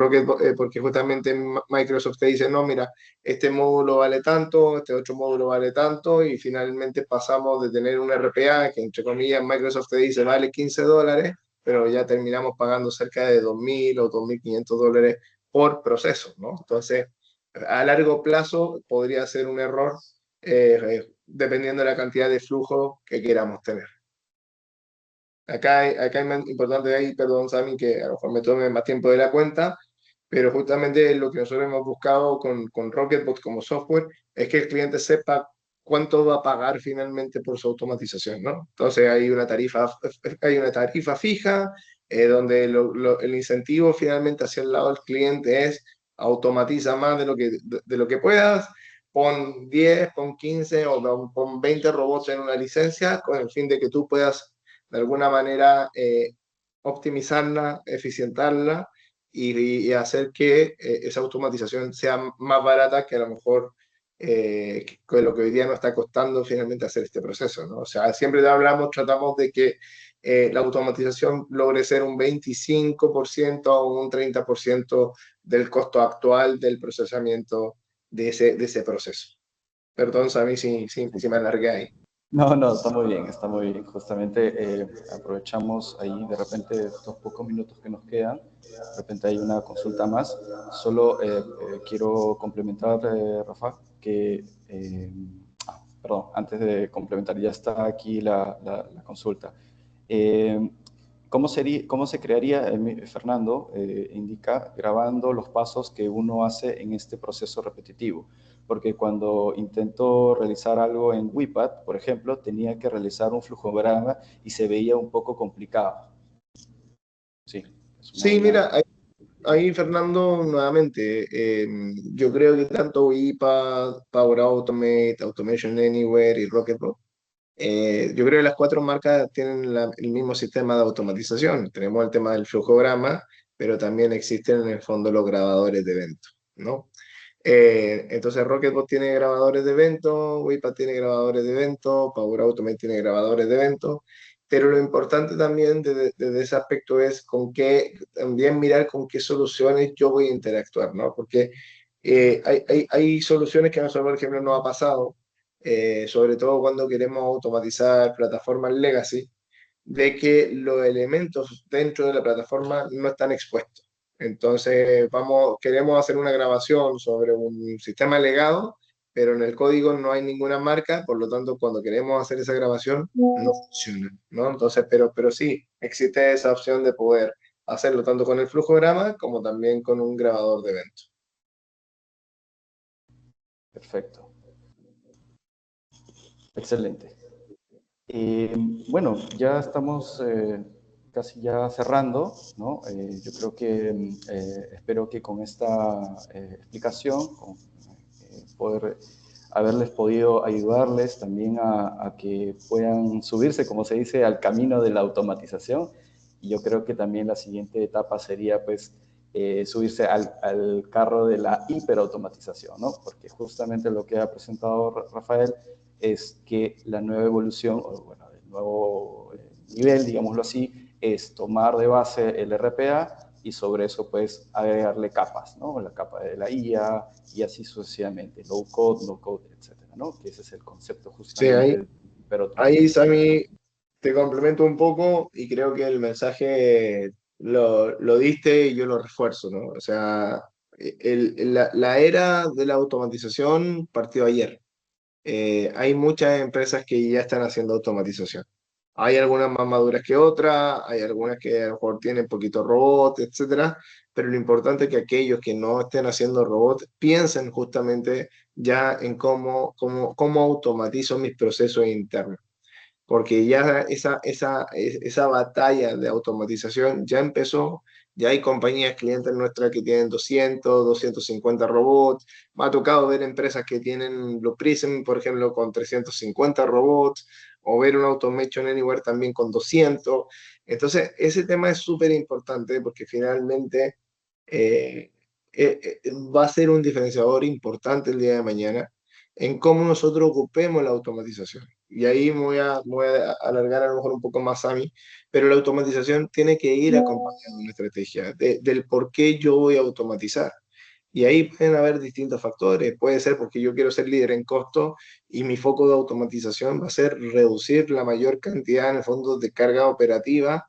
justamente Microsoft te dice, no, mira, este módulo vale tanto, este otro módulo vale tanto, y finalmente pasamos de tener un RPA que entre comillas Microsoft te dice vale $15, pero ya terminamos pagando cerca de 2.000 o $2.500 por proceso, ¿no? Entonces, a largo plazo podría ser un error dependiendo de la cantidad de flujo que queramos tener. Acá es importante ahí, perdón, Sammy, que a lo mejor me tome más tiempo de la cuenta, pero justamente lo que nosotros hemos buscado con Rocketbot como software es que el cliente sepa cuánto va a pagar finalmente por su automatización, ¿no? Entonces hay una tarifa fija, donde el incentivo finalmente hacia el lado del cliente es automatiza más de lo que puedas, pon 10, pon 15 o pon 20 robots en una licencia con el fin de que tú puedas de alguna manera optimizarla, eficientarla y hacer que esa automatización sea más barata que a lo mejor que lo que hoy día nos está costando finalmente hacer este proceso, ¿no? O sea, siempre tratamos de que la automatización logre ser un 25% o un 30% del costo actual del procesamiento de ese proceso. Perdón, Sammy, si me alargué ahí. No, no, está muy bien, está muy bien. Justamente aprovechamos ahí de repente estos pocos minutos que nos quedan. De repente hay una consulta más. Solo quiero complementar, Rafa, que, perdón, antes de complementar, ya está aquí la consulta. ¿Cómo se crearía, Fernando indica, grabando los pasos que uno hace en este proceso repetitivo? Porque cuando intento realizar algo en WIPAD, por ejemplo, tenía que realizar un flujograma y se veía un poco complicado. Sí, es una Sí, buena... mira, ahí, Fernando, nuevamente, yo creo que tanto IPA, Power Automate, Automation Anywhere y Rocketbot, yo creo que las cuatro marcas tienen el mismo sistema de automatización. Tenemos el tema del flujograma, pero también existen en el fondo los grabadores de evento, ¿no? Entonces Rocketbot tiene grabadores de evento, WIPA tiene grabadores de evento, Power Automate tiene grabadores de evento, pero lo importante también desde ese aspecto es también mirar con qué soluciones yo voy a interactuar, ¿no? Porque hay soluciones que a nosotros, por ejemplo, nos ha pasado, sobre todo cuando queremos automatizar plataformas legacy, de que los elementos dentro de la plataforma no están expuestos. Entonces, queremos hacer una grabación sobre un sistema legado, pero en el código no hay ninguna marca, por lo tanto, cuando queremos hacer esa grabación, no funciona, ¿no? Entonces, pero sí, existe esa opción de poder hacerlo tanto con el flujograma como también con un grabador de eventos. Perfecto. Excelente. Bueno, ya estamos casi ya cerrando, ¿no? Yo creo que espero que con esta explicación, poder haberles podido ayudarles también a que puedan subirse, como se dice, al camino de la automatización. Y yo creo que también la siguiente etapa sería, pues, subirse al carro de la hiperautomatización, ¿no? Porque justamente lo que ha presentado Rafael es que la nueva evolución, o bueno, el nuevo nivel, digámoslo así, es tomar de base el RPA y sobre eso pues agregarle capas, ¿no? La capa de la IA y así sucesivamente, low code, no code, etcétera, ¿no? Que ese es el concepto Sí, justamente de ahí hiperautomatización. Sami, te complemento un poco y creo que el mensaje lo diste y yo lo refuerzo, ¿no? O sea, la era de la automatización partió ayer. Hay muchas empresas que ya están haciendo automatización. Hay algunas más maduras que otras, hay algunas que a lo mejor tienen poquito robot, etcétera, pero lo importante es que aquellos que no estén haciendo robot piensen justamente ya en cómo automatizo mis procesos internos, porque ya esa batalla de automatización ya empezó, ya hay compañías clientes nuestras que tienen 200, 250 robots, me ha tocado ver empresas que tienen Blue Prism, por ejemplo, con 350 robots, o ver un Automation Anywhere también con 200. Entonces, ese tema es súper importante porque finalmente eh, va a ser un diferenciador importante el día de mañana en cómo nosotros ocupemos la automatización. Y ahí me voy a alargar a lo mejor un poco más a mí, pero la automatización tiene que ir acompañando una estrategia del por qué yo voy a automatizar. Y ahí pueden haber distintos factores. Puede ser porque yo quiero ser líder en costo y mi foco de automatización va a ser reducir la mayor cantidad, en el fondo, de carga operativa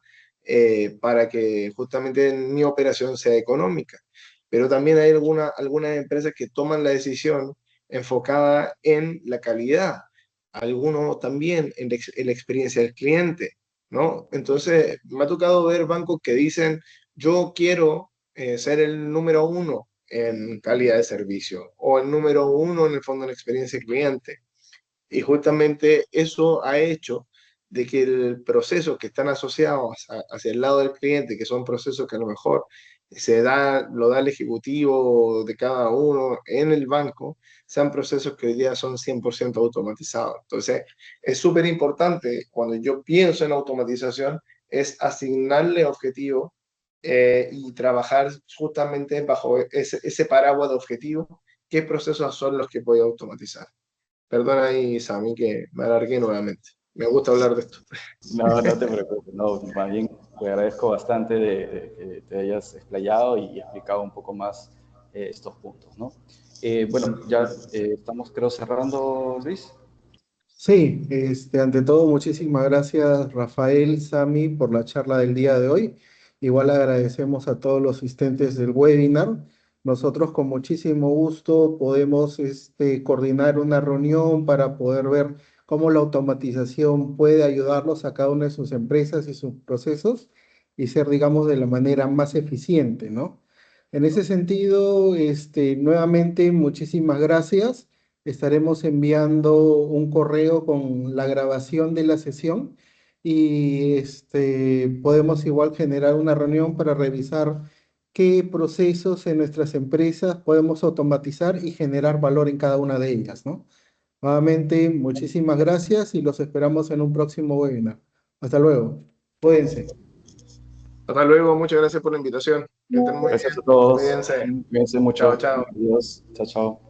para que justamente mi operación sea económica. Pero también hay algunas empresas que toman la decisión enfocada en la calidad, algunos también en la experiencia del cliente, ¿no? Entonces, me ha tocado ver bancos que dicen, yo quiero ser el número uno en calidad de servicio o el número uno en el fondo en experiencia cliente. Y justamente eso ha hecho de que el proceso que están asociados hacia el lado del cliente, que son procesos que a lo mejor lo da el ejecutivo de cada uno en el banco, sean procesos que hoy día son 100% automatizados. Entonces, es súper importante cuando yo pienso en automatización, es asignarle objetivos y trabajar justamente bajo ese paraguas de objetivos, qué procesos son los que voy a automatizar. Perdona ahí, Sami, que me alargué nuevamente. Me gusta hablar de esto. No, no te preocupes, no, más bien te agradezco bastante de que te hayas explayado y explicado un poco más estos puntos, ¿no? Bueno, ya estamos creo cerrando, Luis. Sí, ante todo, muchísimas gracias Rafael, Sami, por la charla del día de hoy. Igual agradecemos a todos los asistentes del webinar. Nosotros con muchísimo gusto podemos coordinar una reunión para poder ver cómo la automatización puede ayudarlos a cada una de sus empresas y sus procesos y ser, digamos, de la manera más eficiente, ¿no? En ese sentido, nuevamente, muchísimas gracias. Estaremos enviando un correo con la grabación de la sesión y podemos igual generar una reunión para revisar qué procesos en nuestras empresas podemos automatizar y generar valor en cada una de ellas, ¿no? Nuevamente, muchísimas gracias y los esperamos en un próximo webinar. Hasta luego. Cuídense. Hasta luego, muchas gracias por la invitación. Que estén muy Gracias a bien. todos. Cuídense. Cuídense Chao, mucho. chao. Adiós. Chao, chao.